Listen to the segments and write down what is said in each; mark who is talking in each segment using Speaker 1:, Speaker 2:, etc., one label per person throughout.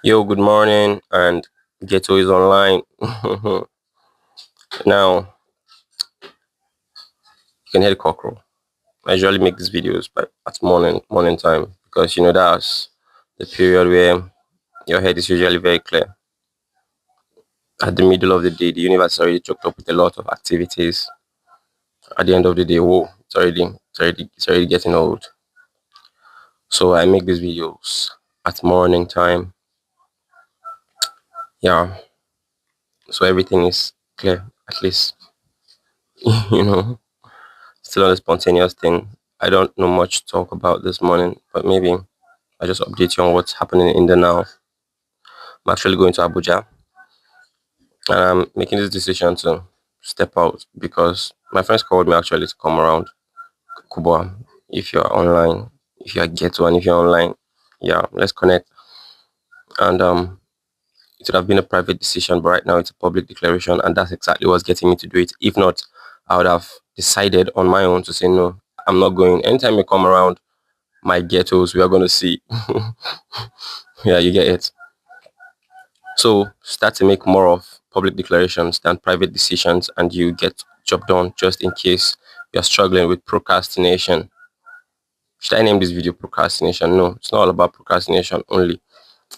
Speaker 1: Yo, good morning, and Ghetto is online. Now, you can hear the cockerel. I usually make these videos but at morning time because that's the period where your head is usually very clear. At the middle of the day, the universe is already choked up with a lot of activities. At the end of the day, whoa, it's already getting old. So I make these videos at morning time. Yeah, so everything is clear at least. you know. Still on the spontaneous thing. I don't know much to talk about this morning, but maybe I just update you on what's happening in the now. I'm actually going to Abuja and I'm making this decision to step out because my friends called me actually to come around. Kuba, if you're online, if you're ghetto and if you're online, yeah, let's connect. And it would have been a private decision, but right now it's a public declaration, and that's exactly what's getting me to do it. If not, I would have decided on my own to say no. I'm not going. Anytime you come around my ghettos, we are going to see. Yeah, you get it. So start to make more of public declarations than private decisions, and you get job done just in case you're struggling with procrastination. Should I name this video procrastination? No, it's not all about procrastination only.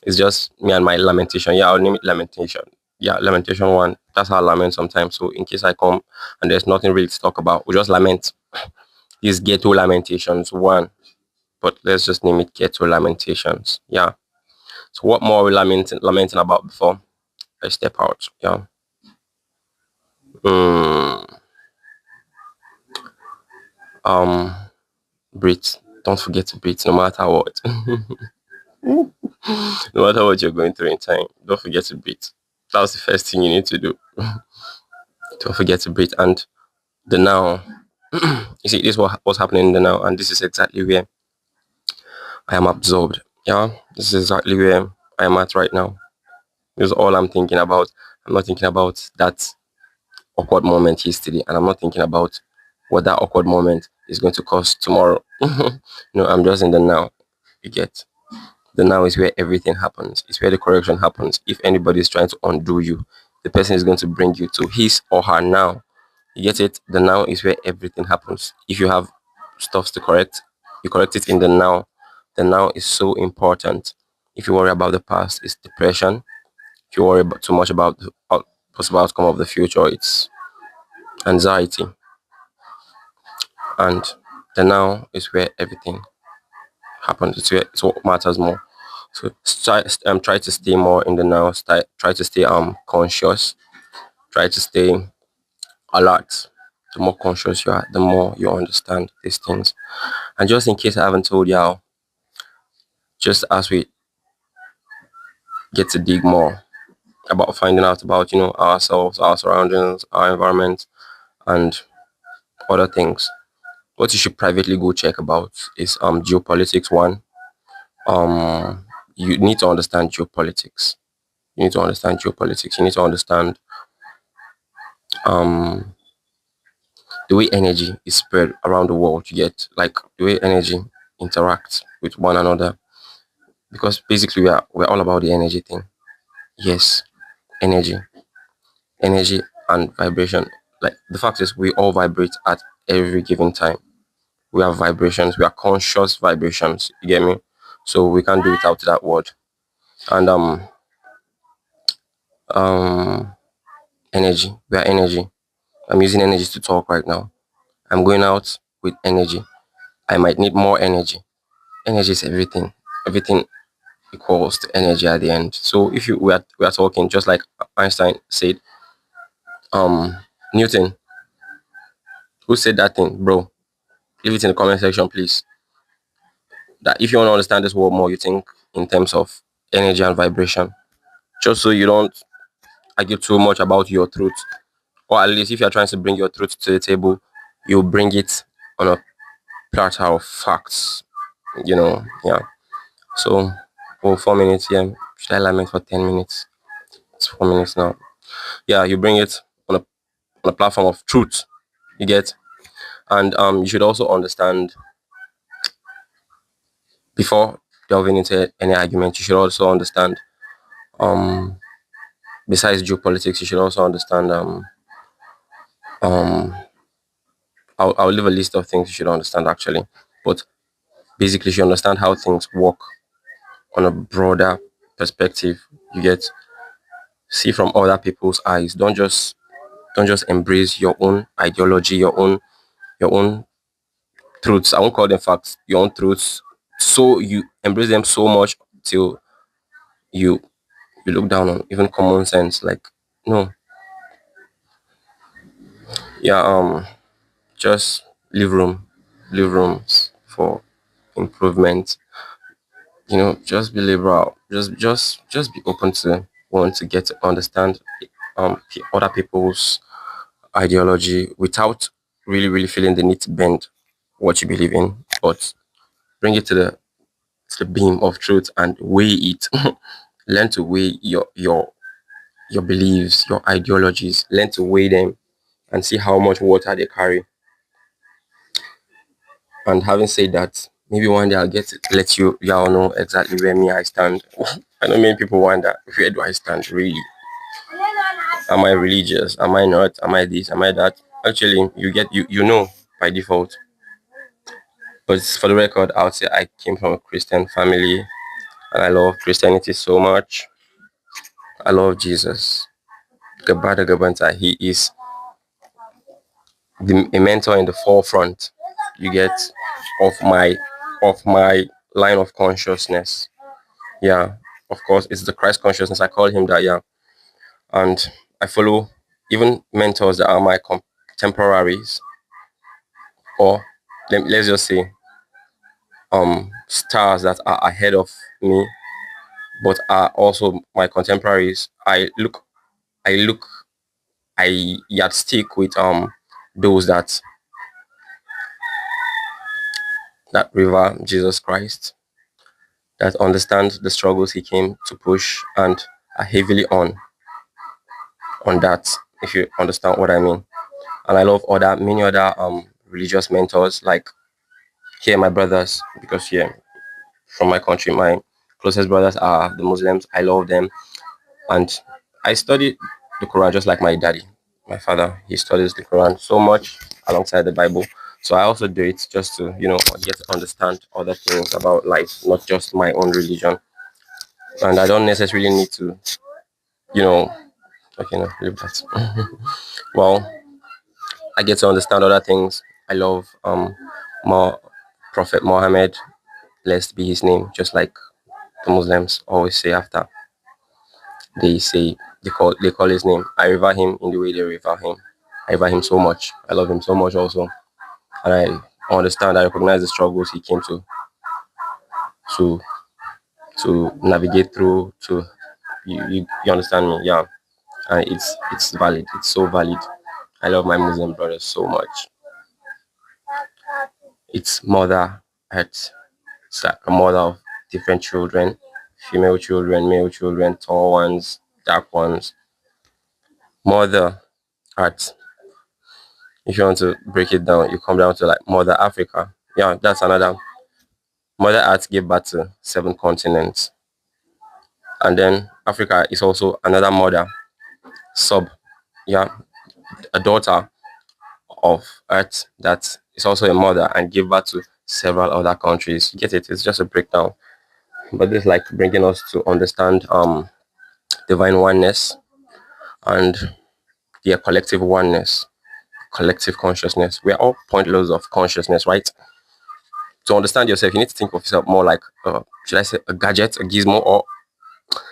Speaker 1: It's just me and my lamentation. Yeah, I'll name it lamentation. Yeah, lamentation one. That's how I lament sometimes. So in case I come and there's nothing really to talk about, we just lament. These ghetto lamentations one. But let's just name it ghetto lamentations. Yeah. So what more are we lamenting about before I step out? Yeah. Mm, um, breathe. Don't forget to breathe no matter what. No matter what you're going through in time, don't forget to breathe. That's the first thing you need to do. Don't forget to breathe. And the now, you see, this is what's happening in the now, and this is exactly where I am absorbed. Yeah, this is exactly where I am at right now. This is all I'm thinking about. I'm not thinking about that awkward moment yesterday, and I'm not thinking about what that awkward moment is going to cost tomorrow. No, I'm just in the now. You get the now is where everything happens. It's where the correction happens. If anybody is trying to undo you, the person is going to bring you to his or her now. You get it? The now is where everything happens. If you have stuffs to correct, you correct it in the now. The now is so important. If you worry about the past, it's depression. If you worry too much about the possible outcome of the future, it's anxiety. And the now is where everything happens. It's what matters more. So try to stay more in the now. Try to stay conscious. Try to stay alert. The more conscious you are, the more you understand these things. And just in case I haven't told you how, just as we get to dig more about finding out about ourselves, our surroundings, our environment, and other things, what you should privately go check about is geopolitics one. You need to understand geopolitics. You need to understand geopolitics. You need to understand um the way energy is spread around the world. You get like the way energy interacts with one another. Because basically we're all about the energy thing. Yes, energy. Energy and vibration. Like the fact is we all vibrate at every given time. We have vibrations, we are conscious vibrations. You get me? So we can't do without that word. And um energy. We are energy. I'm using energy to talk right now. I'm going out with energy. I might need more energy. Energy is everything. Everything equals to energy at the end. So if you we are talking just like Einstein said, um Newton, who said that thing, bro? Leave it in the comment section, please. That if you want to understand this world more, you think in terms of energy and vibration. Just so you don't argue too much about your truth. Or at least if you're trying to bring your truth to the table, you bring it on a platter of facts. Yeah. So, oh, 4 minutes, yeah. Should I lament for 10 minutes? It's 4 minutes now. Yeah, you bring it on a platform of truth. You get, and you should also understand before delving into any argument. You should also understand Um, besides geopolitics, you should also understand. Um, I'll leave a list of things you should understand actually, but basically, you should understand how things work on a broader perspective. You get see from other people's eyes. Don't just embrace your own ideology, your own truths. I won't call them facts. Your own truths. So you embrace them so much till you you look down on even common sense. Like no, yeah. Just leave rooms for improvement. Just be liberal. Just be open to want to get to understand other people's ideology without really feeling the need to bend what you believe in, but bring it to the beam of truth and weigh it. Learn to weigh your beliefs, your ideologies. Learn to weigh them and see how much water they carry. And having said that, maybe one day I'll get to let y'all know exactly where me I stand. I know many people wonder, where do I stand really? Am I religious? Am I not? Am I this? Am I that? Actually, you know by default. But for the record, I would say I came from a Christian family and I love Christianity so much. I love Jesus. Gabada Gabanta, he is a mentor in the forefront. You get of my line of consciousness. Yeah, of course, it's the Christ consciousness. I call him that. Yeah, and I follow even mentors that are my contemporaries, or let's just say stars that are ahead of me, but are also my contemporaries. I look, I yet stick with those that revere Jesus Christ, that understand the struggles he came to push and are heavily on that, if you understand what I mean. And I love other many other religious mentors, like here my brothers, because here from my country my closest brothers are the Muslims. I love them, and I study the Quran just like my daddy. My father, he studies the Quran so much alongside the Bible. So I also do it just to, get to understand other things about life, not just my own religion. And I don't necessarily need to, you know, okay, no, leave that. Well, I get to understand other things. I love more Prophet Muhammad, blessed be his name, just like the Muslims always say after they call his name. I revere him in the way they revere him. I revere him so much. I love him so much also. And I understand, I recognize the struggles he came to to navigate through to you understand me, yeah. And it's valid. It's so valid. I love my Muslim brothers so much. It's Mother Earth. It's like a mother of different children, female children, male children, tall ones, dark ones. Mother Earth. If you want to break it down, you come down to like Mother Africa. Yeah, that's another. Mother Earth gave birth to 7 continents. And then Africa is also another mother, sub, yeah, a daughter of Earth that is also a mother and gave birth to several other countries. You get it? It's just a breakdown. But this is like bringing us to understand divine oneness and their collective oneness, collective consciousness. We are all point loads of consciousness, right? To understand yourself, you need to think of yourself more like, should I say, a gadget, a gizmo, or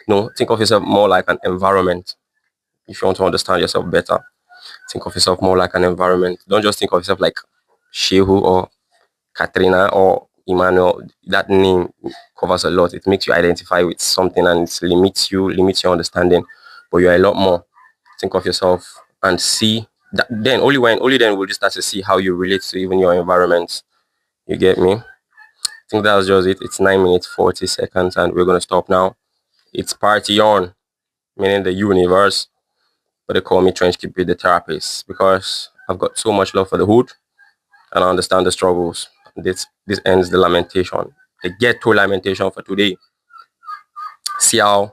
Speaker 1: no? Think of yourself more like an environment. If you want to understand yourself better, think of yourself more like an environment. Don't just think of yourself like Shehu or Katrina or Emmanuel. That name covers a lot. It makes you identify with something and it limits your understanding. But you're a lot more. Think of yourself and see that. Then only then will you start to see how you relate to even your environment. You get me? I think that's just it. It's 9 minutes 40 seconds, and we're gonna stop now. It's party on, meaning the universe. But they call me Trench Keep the therapist because I've got so much love for the hood and I understand the struggles. This ends the lamentation, the ghetto lamentation for today. See y'all